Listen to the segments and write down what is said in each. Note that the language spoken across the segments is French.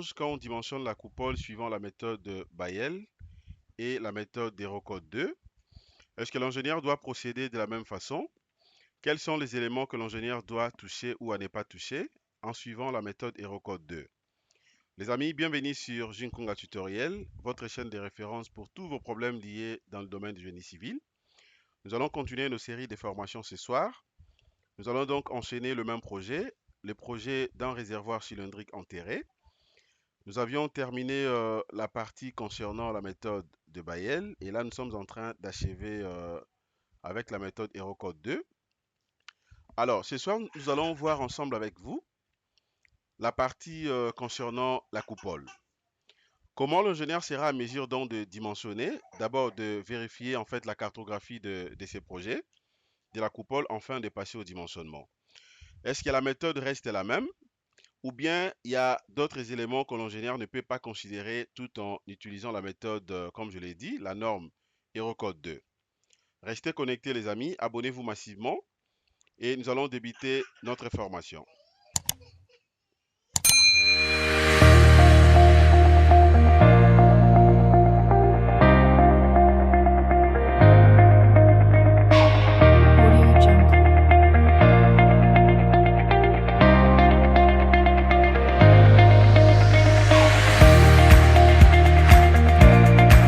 change quand on dimensionne la coupole suivant la méthode de Bayel et la méthode d'Hérocode 2? Est-ce que l'ingénieur doit procéder de la même façon? Quels sont les éléments que l'ingénieur doit toucher ou à ne pas toucher en suivant la méthode Hérocode 2? Les amis, bienvenue sur Jinkonga Tutoriel, votre chaîne de référence pour tous vos problèmes liés dans le domaine du génie civil. Nous allons continuer nos séries de formations ce soir. Nous allons donc enchaîner le même projet, le projet d'un réservoir cylindrique enterré. Nous avions terminé la partie concernant la méthode de Bayel et là nous sommes en train d'achever avec la méthode Hérocode 2. Alors ce soir nous allons voir ensemble avec vous la partie concernant la coupole. Comment l'ingénieur sera à mesure donc de dimensionner, d'abord de vérifier en fait la cartographie de ces projets, de la coupole, enfin de passer au dimensionnement. Est-ce que la méthode reste la même ou bien il y a d'autres éléments que l'ingénieur ne peut pas considérer tout en utilisant la méthode, comme je l'ai dit, la norme Hérocode 2. Restez connectés les amis, abonnez-vous massivement et nous allons débuter notre formation. Audio Jungle.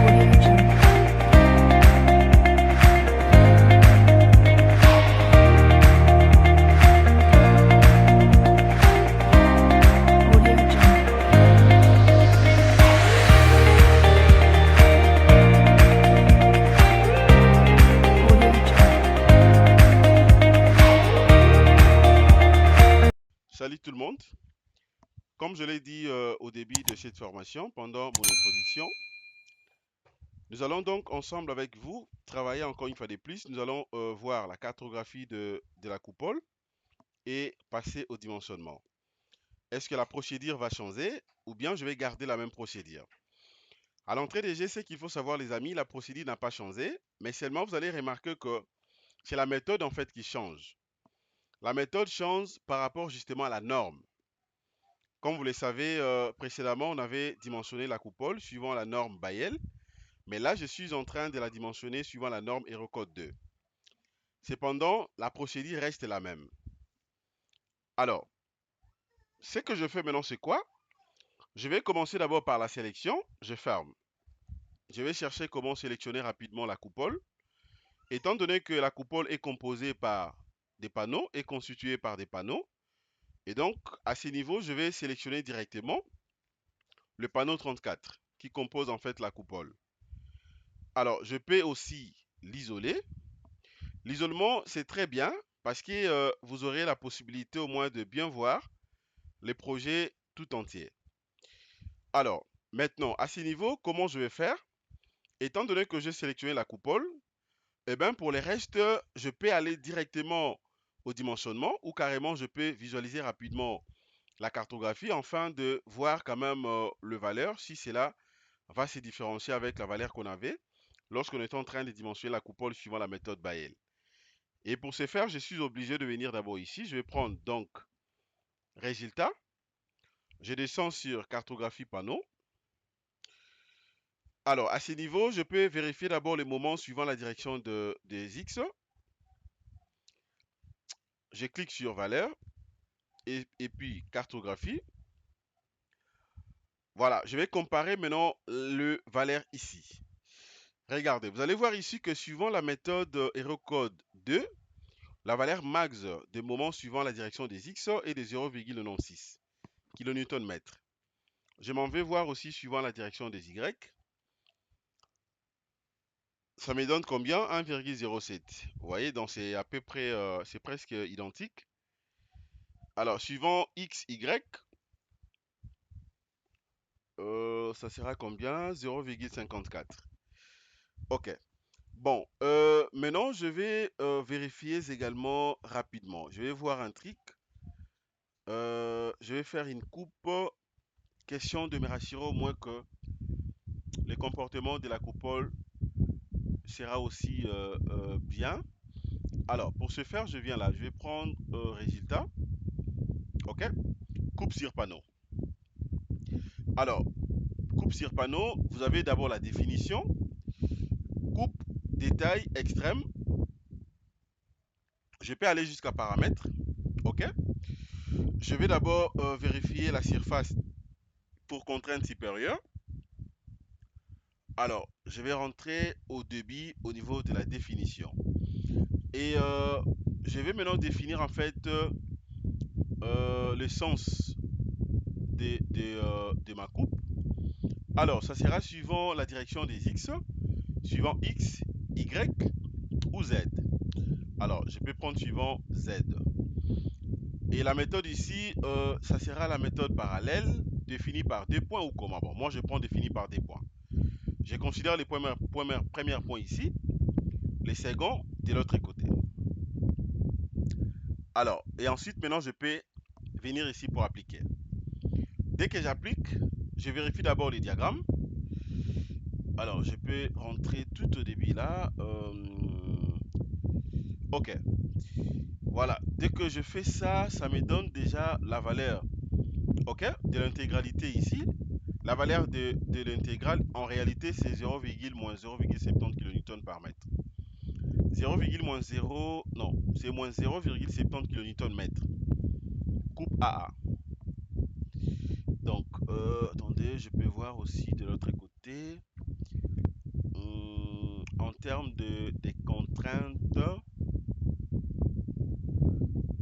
Audio Jungle. Audio Jungle. Audio Jungle. Salut tout le monde. Comme je l'ai dit au début de cette formation, pendant mon introduction, nous allons donc ensemble avec vous travailler encore une fois de plus. Nous allons voir la cartographie de la coupole et passer au dimensionnement. Est-ce que la procédure va changer ou bien je vais garder la même procédure? À l'entrée des jeux, ce qu'il faut savoir les amis, la procédure n'a pas changé, mais seulement vous allez remarquer que c'est la méthode en fait qui change. La méthode change par rapport justement à la norme. Comme vous le savez, précédemment, on avait dimensionné la coupole suivant la norme Bayel, mais là, je suis en train de la dimensionner suivant la norme Hérocode 2. Cependant, la procédure reste la même. Alors, ce que je fais maintenant, c'est quoi? Je vais commencer d'abord par la sélection. Je ferme. Je vais chercher comment sélectionner rapidement la coupole. Étant donné que la coupole est composée par des panneaux, est constituée par des panneaux, et donc à ce niveau, je vais sélectionner directement le panneau 34 qui compose en fait la coupole. Alors, je peux aussi l'isoler. L'isolement, c'est très bien parce que vous aurez la possibilité au moins de bien voir les projets tout entiers. Alors, maintenant, à ce niveau, comment je vais faire? Étant donné que j'ai sélectionné la coupole, eh bien, pour les restes, je peux aller directement au dimensionnement ou carrément je peux visualiser rapidement la cartographie afin de voir quand même le valeur, si cela va se différencier avec la valeur qu'on avait lorsqu'on était en train de dimensionner la coupole suivant la méthode Bayel. Et pour ce faire, je suis obligé de venir d'abord ici. Je vais prendre donc résultat. Je descends sur cartographie panneau. Alors, à ce niveau, je peux vérifier d'abord les moments suivant la direction des X. Je clique sur valeur et puis cartographie. Voilà, je vais comparer maintenant le valeur ici. Regardez, vous allez voir ici que suivant la méthode Hérocode 2, la valeur max des moments suivant la direction des X est de 0,96 kN/m. Je m'en vais voir aussi suivant la direction des Y. Ça me donne combien? 1,07. Vous voyez, donc c'est à peu près, c'est presque identique. Alors, suivant X, Y, ça sera combien? 0,54. Ok. Bon, maintenant je vais vérifier également rapidement. Je vais voir un trick. Je vais faire une coupe. Question de me rassurer au moins que le comportement de la coupole sera aussi bien. Alors, pour ce faire, je viens là. Je vais prendre résultat. OK? Coupe sur panneau. Alors, coupe sur panneau, vous avez d'abord la définition, coupe, détail, extrême. Je peux aller jusqu'à paramètres. OK? Je vais d'abord vérifier la surface pour contrainte supérieure. Alors, je vais rentrer au débit au niveau de la définition. Et je vais maintenant définir en fait le sens de ma coupe. Alors, ça sera suivant la direction des X, suivant X, Y ou Z. Alors, je peux prendre suivant Z. Et la méthode ici, ça sera la méthode parallèle définie par des points ou commas. Bon, moi je prends défini par des points. Je considère les premiers points ici, les seconds de l'autre côté. Alors, et ensuite maintenant je peux venir ici pour appliquer. Dès que j'applique, je vérifie d'abord les diagrammes. Alors, je peux rentrer tout au début là. Ok. Voilà. Dès que je fais ça, ça me donne déjà la valeur, ok, de l'intégralité ici. La valeur de l'intégrale, en réalité, c'est 0,-0,70 kN par mètre. 0,-0, non, c'est moins 0,70 kN mètre. Coupe AA. Donc, attendez, je peux voir aussi de l'autre côté. En termes des contraintes,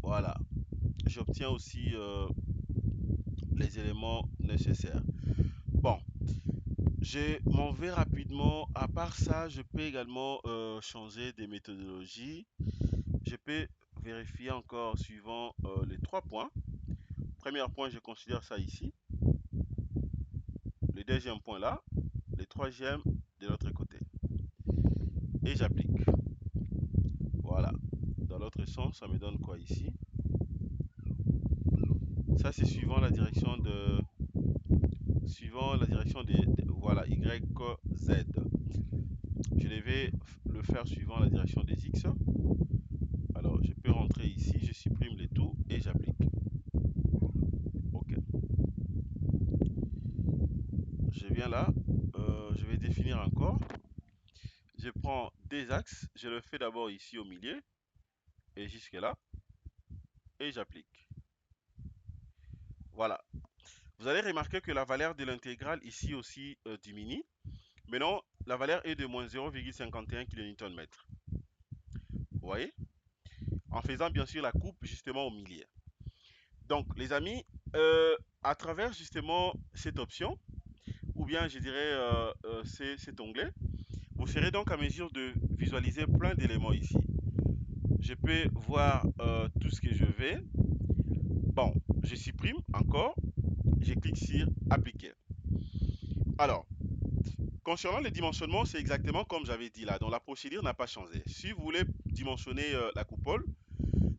voilà, j'obtiens aussi les éléments nécessaires. Bon, je m'en vais rapidement. À part ça, je peux également changer des méthodologies. Je peux vérifier encore suivant les 3 points. Premier point, je considère ça ici. Le deuxième point là. Le troisième de l'autre côté. Et j'applique. Voilà. Dans l'autre sens, ça me donne quoi ici? Ça, c'est suivant la direction voilà, Y, Z. Je vais le faire suivant la direction des X. Alors, je peux rentrer ici, je supprime les tout et j'applique. OK. Je viens là, je vais définir encore. Je prends des axes, je le fais d'abord ici au milieu et jusque là et j'applique. Voilà. Vous allez remarquer que la valeur de l'intégrale ici aussi diminue. Maintenant, la valeur est de moins 0,51 kN/m. Vous voyez? En faisant bien sûr la coupe justement au milieu. Donc, les amis, à travers justement cette option, ou bien je dirais cet onglet, vous serez donc à mesure de visualiser plein d'éléments ici. Je peux voir tout ce que je veux. Bon, je supprime encore, je clique sur appliquer. Alors, concernant les dimensionnements, c'est exactement comme j'avais dit là, donc la procédure n'a pas changé. Si vous voulez dimensionner la coupole,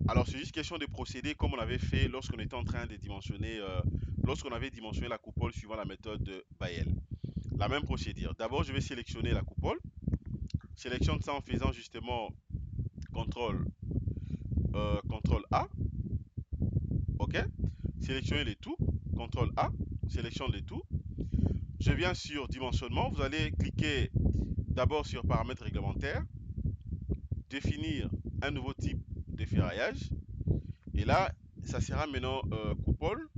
alors c'est juste question de procéder comme on avait fait lorsqu'on était en train de dimensionner, lorsqu'on avait dimensionné la coupole suivant la méthode de Bayel. La même procédure. D'abord, je vais sélectionner la coupole. Sélectionne ça en faisant justement CTRL, CTRL A. OK. Sélectionnez les tout. CTRL A. Sélectionne les tout. Je viens sur dimensionnement. Vous allez cliquer d'abord sur paramètres réglementaires. Définir un nouveau type de ferraillage. Et là, ça sera maintenant coupole.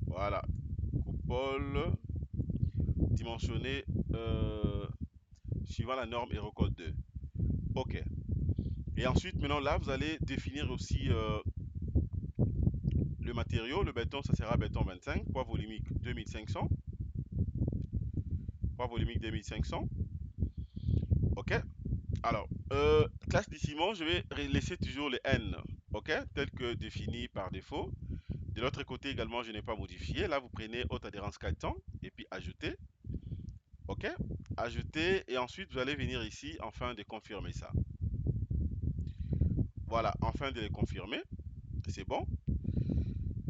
Voilà. Coupole dimensionnée suivant la norme Eurocode 2. OK. Et ensuite, maintenant là, vous allez définir aussi le matériau. Le béton, ça sera béton 25, poids volumique 2500. Poids volumique 2500. OK. Alors, classe du ciment, je vais laisser toujours le N, OK, tel que défini par défaut. De l'autre côté également, je n'ai pas modifié. Là, vous prenez haute adhérence 400 et puis ajouter. OK. Ajouter et ensuite, vous allez venir ici afin de confirmer ça. Voilà, afin de les confirmer. C'est bon.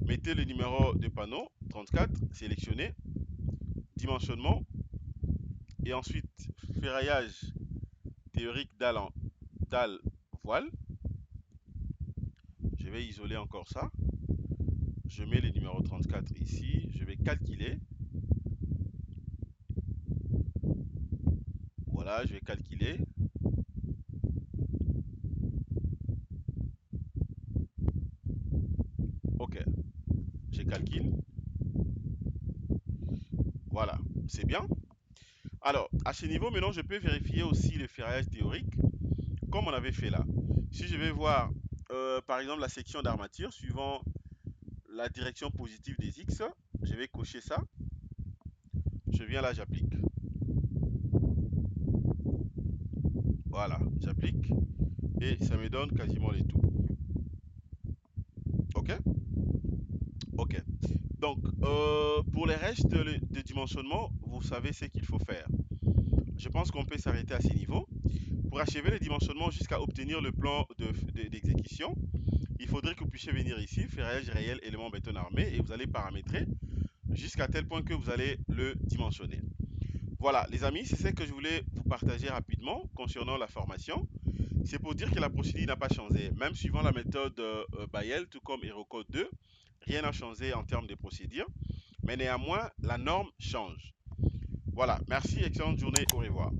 Mettez le numéro de panneau 34, sélectionnez, dimensionnement et ensuite ferraillage théorique dalle voile. Je vais isoler encore ça. Je mets le numéro 34 ici. calculer. Voilà, je vais calculer. Ok, je calcule. Voilà, c'est bien. Alors, à ce niveau, maintenant, je peux vérifier aussi le ferraillage théorique, comme on avait fait là. Si je vais voir, par exemple, la section d'armature, suivant la direction positive des X, je vais cocher ça. Je viens là, j'applique. Voilà, j'applique. Et ça me donne quasiment les tout. Ok? Ok. Donc, pour les restes de dimensionnement, vous savez ce qu'il faut faire. Je pense qu'on peut s'arrêter à ces niveaux. Pour achever le dimensionnement jusqu'à obtenir le plan d'exécution, il faudrait que vous puissiez venir ici, ferraillage réel, élément béton armé, et vous allez paramétrer jusqu'à tel point que vous allez le dimensionner. Voilà, les amis, c'est ce que je voulais vous partager rapidement concernant la formation. C'est pour dire que la procédure n'a pas changé. Même suivant la méthode Bayel, tout comme HeroCode 2, rien n'a changé en termes de procédure. Mais néanmoins, la norme change. Voilà, merci, excellente journée, au revoir.